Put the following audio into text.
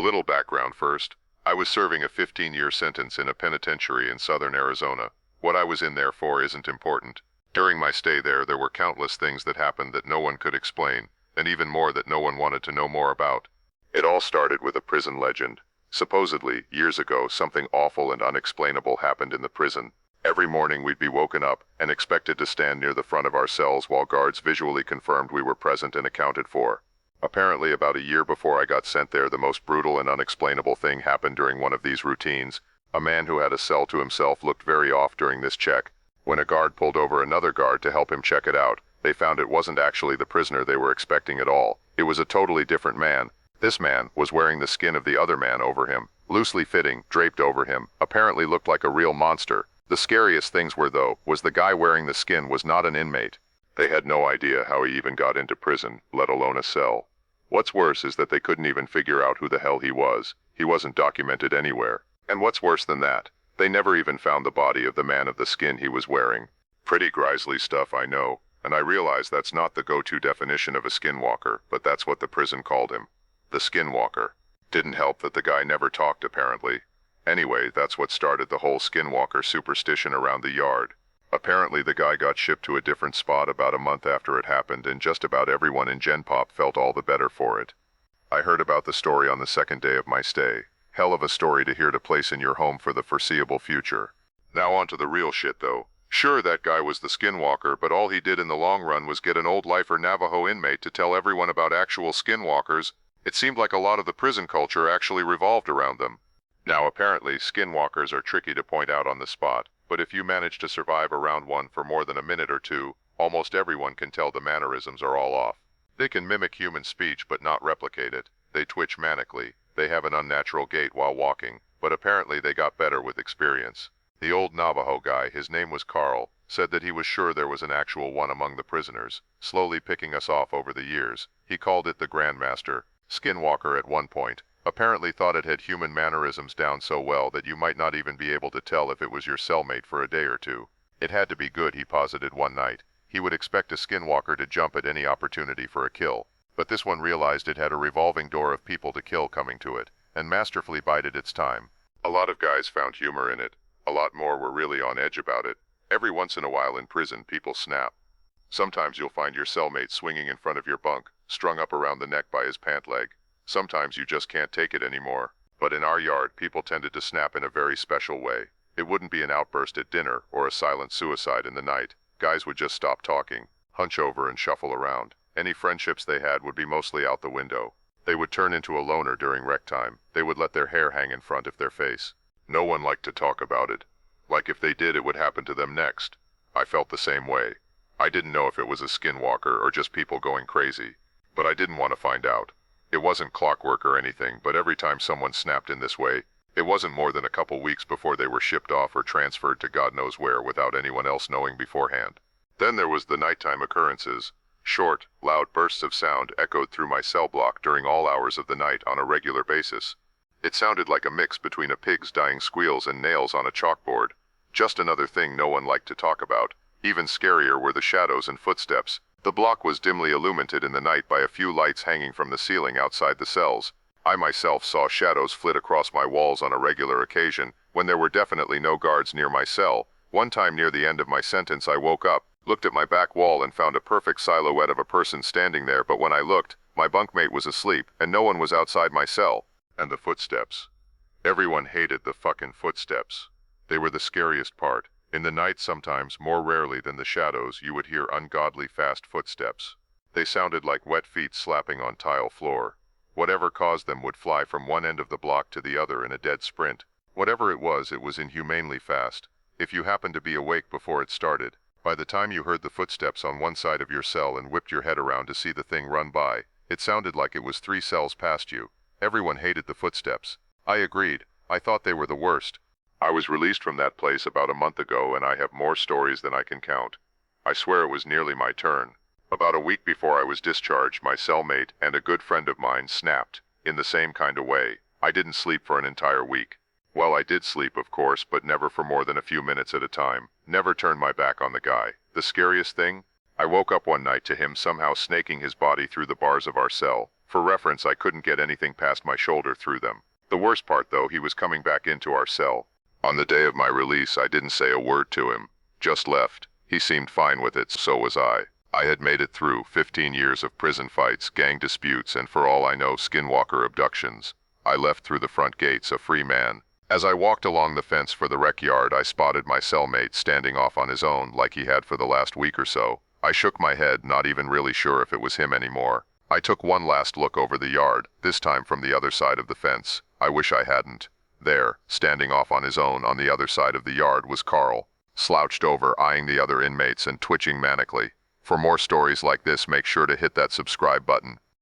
little background first. I was serving a 15-year sentence in a penitentiary in southern Arizona. What I was in there for isn't important. During my stay there were countless things that happened that no one could explain, and even more that no one wanted to know more about. It all started with a prison legend. Supposedly, years ago, something awful and unexplainable happened in the prison. Every morning we'd be woken up and expected to stand near the front of our cells while guards visually confirmed we were present and accounted for. Apparently, about a year before I got sent there, the most brutal and unexplainable thing happened during one of these routines. A man who had a cell to himself looked very off during this check. When a guard pulled over another guard to help him check it out, they found it wasn't actually the prisoner they were expecting at all. It was a totally different man. This man was wearing the skin of the other man over him, loosely fitting, draped over him, apparently looked like a real monster. The scariest things were, though, was the guy wearing the skin was not an inmate. They had no idea how he even got into prison, let alone a cell. What's worse is that they couldn't even figure out who the hell he was. He wasn't documented anywhere. And what's worse than that, they never even found the body of the man of the skin he was wearing. Pretty grisly stuff, I know, and I realize that's not the go-to definition of a skinwalker, but that's what the prison called him. The skinwalker. Didn't help that the guy never talked, apparently. Anyway, that's what started the whole skinwalker superstition around the yard. Apparently the guy got shipped to a different spot about a month after it happened, and just about everyone in Gen Pop felt all the better for it. I heard about the story on the second day of my stay. Hell of a story to hear to place in your home for the foreseeable future. Now on to the real shit, though. Sure, that guy was the skinwalker, but all he did in the long run was get an old lifer Navajo inmate to tell everyone about actual skinwalkers. It seemed like a lot of the prison culture actually revolved around them. Now apparently, skinwalkers are tricky to point out on the spot, but if you manage to survive around one for more than a minute or two, almost everyone can tell the mannerisms are all off. They can mimic human speech but not replicate it. They twitch manically. They have an unnatural gait while walking, but apparently they got better with experience. The old Navajo guy, his name was Carl, said that he was sure there was an actual one among the prisoners, slowly picking us off over the years. He called it the Grandmaster. Skinwalker at one point. Apparently thought it had human mannerisms down so well that you might not even be able to tell if it was your cellmate for a day or two. It had to be good, he posited one night. He would expect a skinwalker to jump at any opportunity for a kill. But this one realized it had a revolving door of people to kill coming to it, and masterfully bided its time. A lot of guys found humor in it. A lot more were really on edge about it. Every once in a while in prison, people snap. Sometimes you'll find your cellmate swinging in front of your bunk, strung up around the neck by his pant leg. Sometimes you just can't take it anymore. But in our yard, people tended to snap in a very special way. It wouldn't be an outburst at dinner or a silent suicide in the night. Guys would just stop talking, hunch over and shuffle around. Any friendships they had would be mostly out the window. They would turn into a loner during rec time. They would let their hair hang in front of their face. No one liked to talk about it. Like if they did, it would happen to them next. I felt the same way. I didn't know if it was a skinwalker or just people going crazy. But I didn't want to find out. It wasn't clockwork or anything, but every time someone snapped in this way, it wasn't more than a couple weeks before they were shipped off or transferred to God knows where without anyone else knowing beforehand. Then there was the nighttime occurrences. Short, loud bursts of sound echoed through my cell block during all hours of the night on a regular basis. It sounded like a mix between a pig's dying squeals and nails on a chalkboard. Just another thing no one liked to talk about. Even scarier were the shadows and footsteps. The block was dimly illuminated in the night by a few lights hanging from the ceiling outside the cells. I myself saw shadows flit across my walls on a regular occasion, when there were definitely no guards near my cell. One time near the end of my sentence I woke up, looked at my back wall and found a perfect silhouette of a person standing there, but when I looked, my bunkmate was asleep and no one was outside my cell. And the footsteps. Everyone hated the fucking footsteps. They were the scariest part. In the night sometimes, more rarely than the shadows, you would hear ungodly fast footsteps. They sounded like wet feet slapping on tile floor. Whatever caused them would fly from one end of the block to the other in a dead sprint. Whatever it was inhumanely fast. If you happened to be awake before it started, by the time you heard the footsteps on one side of your cell and whipped your head around to see the thing run by, it sounded like it was 3 cells past you. Everyone hated the footsteps. I agreed. I thought they were the worst. I was released from that place about a month ago and I have more stories than I can count. I swear it was nearly my turn. About a week before I was discharged, my cellmate and a good friend of mine snapped, in the same kind of way. I didn't sleep for an entire week. Well, I did sleep, of course, but never for more than a few minutes at a time. Never turned my back on the guy. The scariest thing? I woke up one night to him somehow snaking his body through the bars of our cell. For reference, I couldn't get anything past my shoulder through them. The worst part, though, he was coming back into our cell. On the day of my release, I didn't say a word to him. Just left. He seemed fine with it, so was I. I had made it through 15 years of prison fights, gang disputes, and for all I know, skinwalker abductions. I left through the front gates, a free man. As I walked along the fence for the rec yard, I spotted my cellmate standing off on his own, like he had for the last week or so. I shook my head, not even really sure if it was him anymore. I took one last look over the yard, this time from the other side of the fence. I wish I hadn't. There, standing off on his own on the other side of the yard, was Carl, slouched over, eyeing the other inmates and twitching manically. For more stories like this, make sure to hit that subscribe button.